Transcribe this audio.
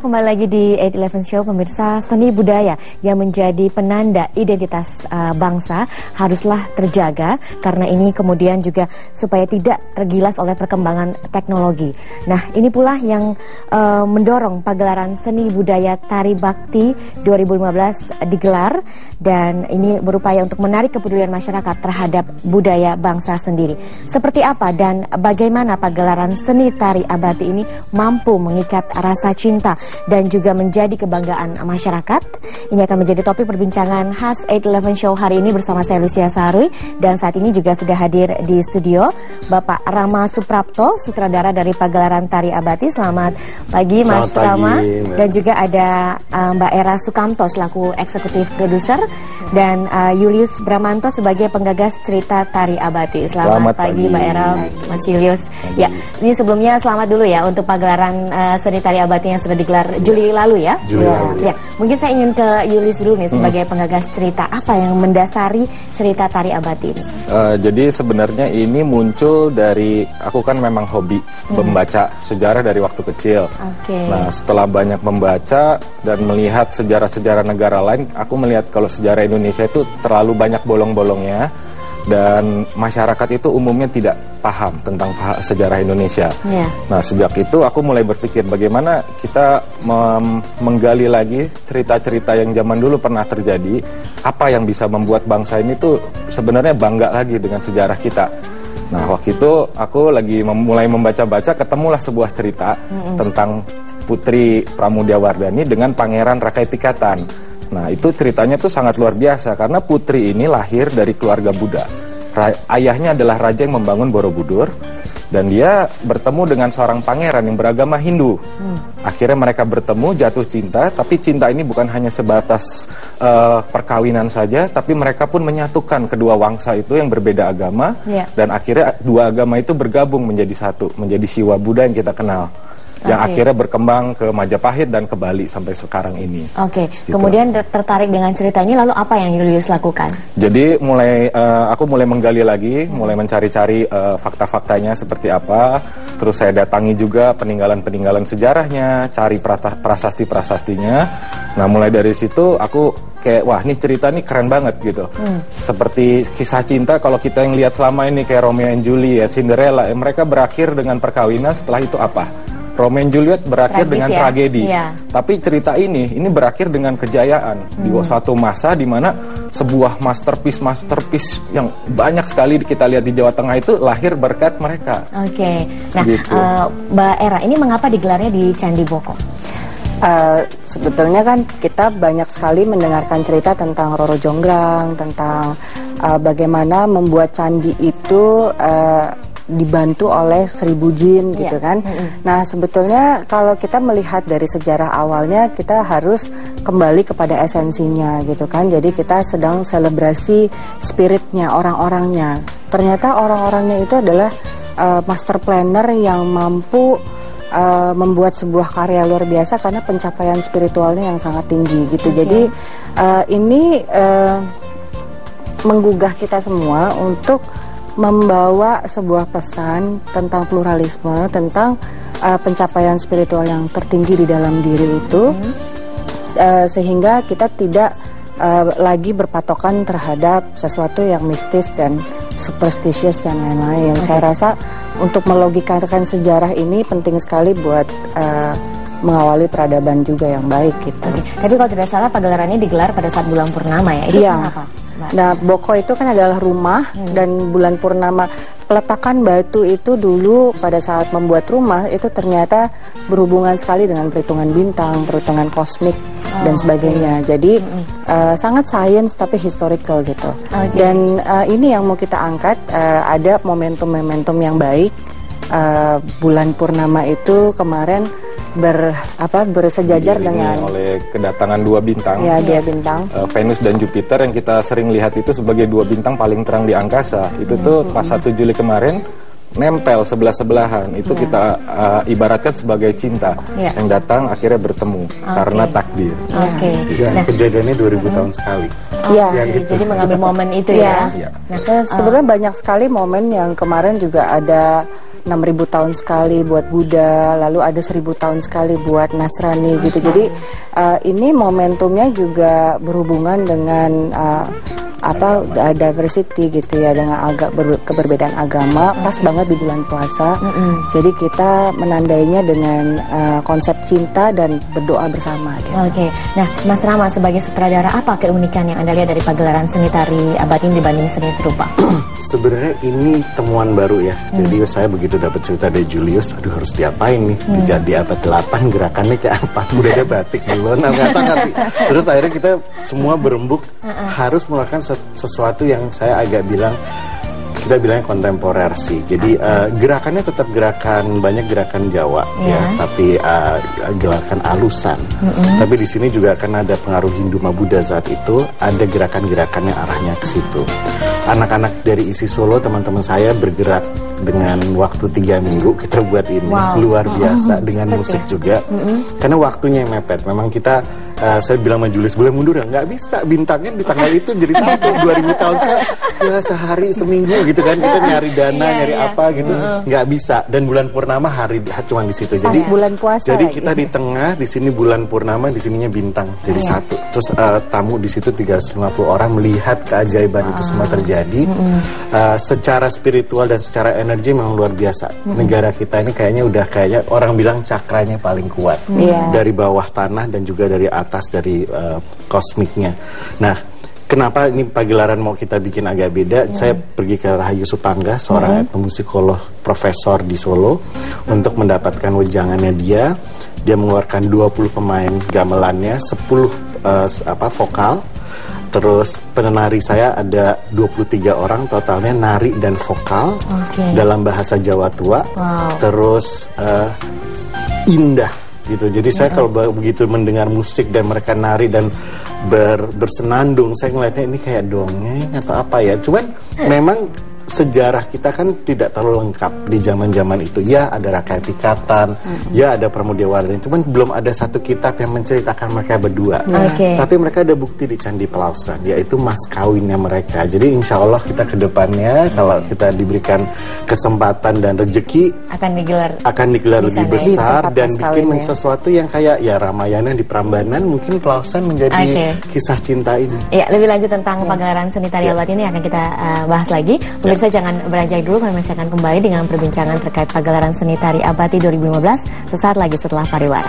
Kembali lagi di 811 Show, pemirsa. Seni budaya yang menjadi penanda identitas bangsa haruslah terjaga, karena ini kemudian juga supaya tidak tergilas oleh perkembangan teknologi. Nah, ini pula yang mendorong pagelaran seni budaya Tari Bakti 2015 digelar, dan ini berupaya untuk menarik kepedulian masyarakat terhadap budaya bangsa sendiri. Seperti apa dan bagaimana pagelaran seni Tari Abati ini mampu mengikat rasa cinta dan juga menjadi kebanggaan masyarakat? Ini akan menjadi topik perbincangan khas 811 Show hari ini bersama saya Lucia Saharwi, dan saat ini juga sudah hadir di studio Bapak Rama Suprapto, sutradara dari pagelaran Tari Abati. Selamat pagi Mas Rama. Dan juga ada Mbak Era Sukamto selaku eksekutif produser, dan Julius Bramanto sebagai penggagas cerita Tari Abati. Selamat pagi Mbak Era, Mas Julius. Ya, ini sebelumnya selamat dulu ya untuk pagelaran seni Tari Abati yang sudah digelar Juli lalu ya. Ya, mungkin saya ingin ke Julius dulu nih sebagai penggagas cerita. Apa yang mendasari cerita Tari Abati ini? Jadi sebenarnya ini muncul dari, aku kan memang hobi membaca sejarah dari waktu kecil. Nah, setelah banyak membaca dan melihat sejarah-sejarah negara lain, aku melihat kalau sejarah Indonesia itu terlalu banyak bolong-bolongnya, dan masyarakat itu umumnya tidak paham tentang sejarah Indonesia. Nah, sejak itu aku mulai berpikir bagaimana kita menggali lagi cerita-cerita yang zaman dulu pernah terjadi, apa yang bisa membuat bangsa ini tuh sebenarnya bangga lagi dengan sejarah kita. Nah, waktu itu aku lagi mulai membaca-baca, ketemulah sebuah cerita tentang Putri Pramudiawardhani dengan Pangeran Rakai Pikatan. Nah, itu ceritanya tuh sangat luar biasa, karena putri ini lahir dari keluarga Buddha. Ayahnya adalah raja yang membangun Borobudur, dan dia bertemu dengan seorang pangeran yang beragama Hindu. Akhirnya mereka bertemu, jatuh cinta, tapi cinta ini bukan hanya sebatas perkawinan saja, tapi mereka pun menyatukan kedua wangsa itu yang berbeda agama, dan akhirnya dua agama itu bergabung menjadi satu, menjadi Siwa Buddha yang kita kenal. Yang akhirnya berkembang ke Majapahit dan ke Bali sampai sekarang ini. Gitu. Kemudian tertarik dengan cerita ini, lalu apa yang Julius lakukan? Jadi aku mulai menggali lagi, mulai mencari-cari fakta-faktanya seperti apa. Terus saya datangi juga peninggalan-peninggalan sejarahnya, cari prasasti-prasastinya. Nah, mulai dari situ aku kayak, wah, ini cerita nih keren banget gitu. Seperti kisah cinta, kalau kita yang lihat selama ini kayak Romeo and Juliet, Cinderella, mereka berakhir dengan perkawinan, setelah itu apa? Romeo and Juliet berakhir dengan tragedi. Tapi cerita ini berakhir dengan kejayaan di suatu masa di mana sebuah masterpiece yang banyak sekali kita lihat di Jawa Tengah itu lahir berkat mereka. Nah, gitu. Mbak Era, ini mengapa digelarnya di Candi Boko? Sebetulnya kan kita banyak sekali mendengarkan cerita tentang Roro Jonggrang, tentang bagaimana membuat candi itu dibantu oleh 1000 jin gitu kan. Nah, sebetulnya kalau kita melihat dari sejarah awalnya, kita harus kembali kepada esensinya gitu kan. Jadi kita sedang selebrasi spiritnya, orang-orangnya. Ternyata orang-orangnya itu adalah master planner yang mampu membuat sebuah karya luar biasa karena pencapaian spiritualnya yang sangat tinggi gitu. Jadi ini menggugah kita semua untuk membawa sebuah pesan tentang pluralisme, tentang pencapaian spiritual yang tertinggi di dalam diri itu, sehingga kita tidak lagi berpatokan terhadap sesuatu yang mistis dan superstitious dan lain-lain. Saya rasa untuk melogikakan sejarah ini penting sekali buat mengawali peradaban juga yang baik gitu. Tapi kalau tidak salah pagelarannya digelar pada saat bulan purnama ya? Itu kenapa? Nah, Boko itu kan adalah rumah, dan bulan purnama, peletakan batu itu dulu pada saat membuat rumah itu ternyata berhubungan sekali dengan perhitungan bintang, perhitungan kosmik dan sebagainya. Jadi sangat sains tapi historical gitu. Dan ini yang mau kita angkat, ada momentum-momentum yang baik. Bulan purnama itu kemarin bersejajar dengan oleh kedatangan dua bintang. Ya, dua bintang. Venus dan Jupiter yang kita sering lihat itu sebagai dua bintang paling terang di angkasa. Itu tuh pas 1 Juli kemarin nempel sebelah-sebelahan. Itu kita ibaratkan sebagai cinta yang datang akhirnya bertemu karena takdir. Kejadiannya 2000 tahun sekali. Jadi mengambil momen itu ya. Nah, sebenarnya banyak sekali momen yang kemarin juga ada 6.000 tahun sekali buat Buddha, lalu ada 1.000 tahun sekali buat Nasrani gitu. Jadi ini momentumnya juga berhubungan dengan diversity gitu ya, dengan keberbedaan agama, pas banget di bulan puasa. Jadi kita menandainya dengan konsep cinta dan berdoa bersama gitu. Oke. Nah, Mas Rama sebagai sutradara, apa keunikan yang Anda lihat dari pagelaran seni tari abad ini dibanding seni serupa? Sebenarnya ini temuan baru ya. Jadi saya begitu dapat cerita dari Julius, aduh harus diapain nih? Di abad 8 gerakannya kayak apa? Udah ada batik belum? Terus akhirnya kita semua berembuk harus melakukan sesuatu yang saya agak kita bilangnya kontemporer sih. Jadi gerakannya tetap banyak gerakan Jawa ya, tapi gerakan alusan. Tapi di sini juga akan ada pengaruh Hindu Buddha saat itu, ada gerakan-gerakan yang arahnya ke situ. Anak-anak dari ISI Solo, teman-teman saya bergerak dengan waktu 3 minggu kita buat ini. Luar biasa dengan musik juga. Karena waktunya yang mepet. Memang kita saya bilang sama Julius, boleh mundur ya? Nggak bisa, bintangnya di tanggal itu jadi 2000 tahun sekarang sehari seminggu gitu kan, kita nyari dana, nyari apa gitu, nggak bisa. Dan bulan purnama cuma di situ. Jadi bulan puasa. Jadi kita di tengah, di sini bulan purnama, di sininya bintang jadi satu. Terus tamu di situ 350 orang melihat keajaiban itu semua terjadi. Secara spiritual dan secara energi memang luar biasa. Negara kita ini kayaknya orang bilang cakranya paling kuat dari bawah tanah dan juga dari atas dari kosmiknya. Nah, kenapa ini pagelaran mau kita bikin agak beda? Saya pergi ke Rahayu Supangga, seorang etnomusikolog profesor di Solo, untuk mendapatkan wejangannya dia. Dia mengeluarkan 20 pemain gamelannya, 10 vokal. Terus penari saya ada 23 orang totalnya, nari dan vokal dalam bahasa Jawa tua. Terus indah gitu. Jadi saya kalau begitu mendengar musik dan mereka nari dan bersenandung, saya ngeliatnya ini kayak dongeng atau apa ya. Cuman memang sejarah kita kan tidak terlalu lengkap di zaman-zaman itu. Ya ada Rakai Pikatan, ya ada Pramodawardhani, cuman belum ada satu kitab yang menceritakan mereka berdua. Tapi mereka ada bukti di Candi Pelausan, yaitu mas kawinnya mereka. Jadi insya Allah kita ke depannya kalau kita diberikan kesempatan dan rezeki akan digelar lebih besar dan bikin sesuatu yang kayak ya Ramayana di Prambanan, mungkin Pelausan menjadi kisah cinta ini. Ya, lebih lanjut tentang pagelaran seni tari abad ini akan kita bahas lagi. Pemirsa jangan beranjak dulu, kami masih akan kembali dengan perbincangan terkait pagelaran seni tari Abati 2015 sesaat lagi setelah pariwara.